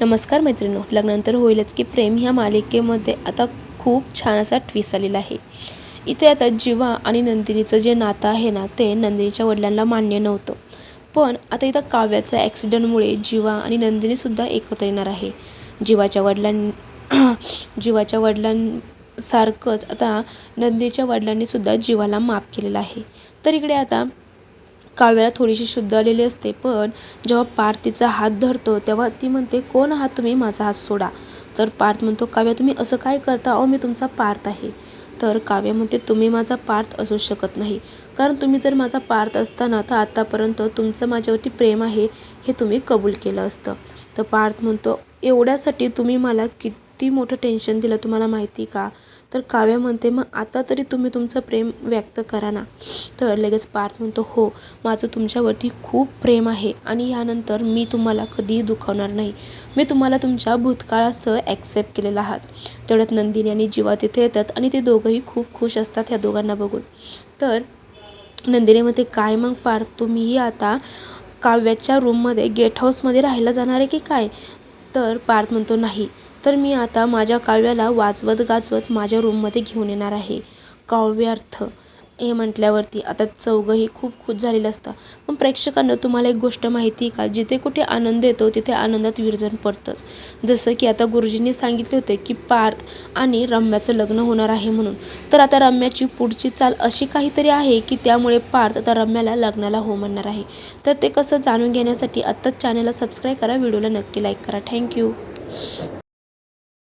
नमस्कार मैत्रिणींनो, लग्नानंतर होईलच की प्रेम ह्या मालिकेमध्ये आता खूप छान असा ट्विस्ट आलेला आहे. इथे आता जीवा आणि नंदिनीचं जे नातं आहे ना, ते नंदिनीच्या वडिलांना मान्य नव्हतं. पण आता इथं काव्याच्या ॲक्सिडेंटमुळे जीवा आणि नंदिनीसुद्धा एकत्र येणार आहे. जीवाच्या जीवाच्या वडिलांसारखंच आता नंदिनीच्या वडिलांनीसुद्धा जीवाला माफ केलेलं आहे. तर इकडे आता काव्याला थोडीशी शुद्ध आलेली असते, पण जेव्हा पार्थ तिचा हात धरतो तेव्हा ती म्हणते, कोण आहात तुम्ही, माझा हात सोडा. तर पार्थ म्हणतो, काव्या तुम्ही असं काय करता, अहो मी तुमचा पार्थ आहे. तर काव्या म्हणते, तुम्ही माझा पार्थ असू शकत नाही, कारण तुम्ही जर माझा पार्थ असताना तर आतापर्यंत तुमचं माझ्यावरती प्रेम आहे हे तुम्ही कबूल केलं असतं. तर पार्थ म्हणतो, एवढ्यासाठी तुम्ही मला किती मोठं टेन्शन दिलं तुम्हाला माहिती का. तर काव्या म्हणते, मग आता तरी तुम्ही तुमचं प्रेम व्यक्त करा ना. तर लगेच पार्थ म्हणतो, हो माझं तुमच्यावरती खूप प्रेम आहे आणि यानंतर मी तुम्हाला कधीही दुखावणार नाही. मी तुम्हाला तुमच्या भूतकाळासह ॲक्सेप्ट केलेलं आहात. तेवढ्यात नंदिनी आणि जीवा तिथे येतात आणि ते दोघंही खूप खुश असतात ह्या दोघांना बघून. तर नंदिनीमध्ये, काय मग पार्थ, तुम्हीही आता काव्याच्या रूममध्ये गेट हाऊसमध्ये राहायला जाणार आहे की काय. तर पार्थ म्हणतो, नाही, तर मी आता माझ्या काव्याला वाजवत गाजवत माझ्या रूममध्ये घेऊन येणार आहे. काव्यार्थ हे म्हटल्यावरती आता चौघंही खूप खुश झालेलं असतं. पण प्रेक्षकांना तुम्हाला एक गोष्ट माहिती आहे का, जिथे कुठे आनंद येतो तिथे आनंदात विरजण पडतंच. जसं की आता गुरुजींनी सांगितले होते की पार्थ आणि रम्याचं लग्न होणार आहे म्हणून. तर आता रम्याची पुढची चाल अशी काहीतरी आहे की त्यामुळे पार्थ आता रम्याला लग्नाला हो म्हणणार आहे. तर ते कसं जाणून घेण्यासाठी आत्ताच चॅनलला सबस्क्राईब करा, व्हिडिओला नक्की लाईक करा. थँक्यू.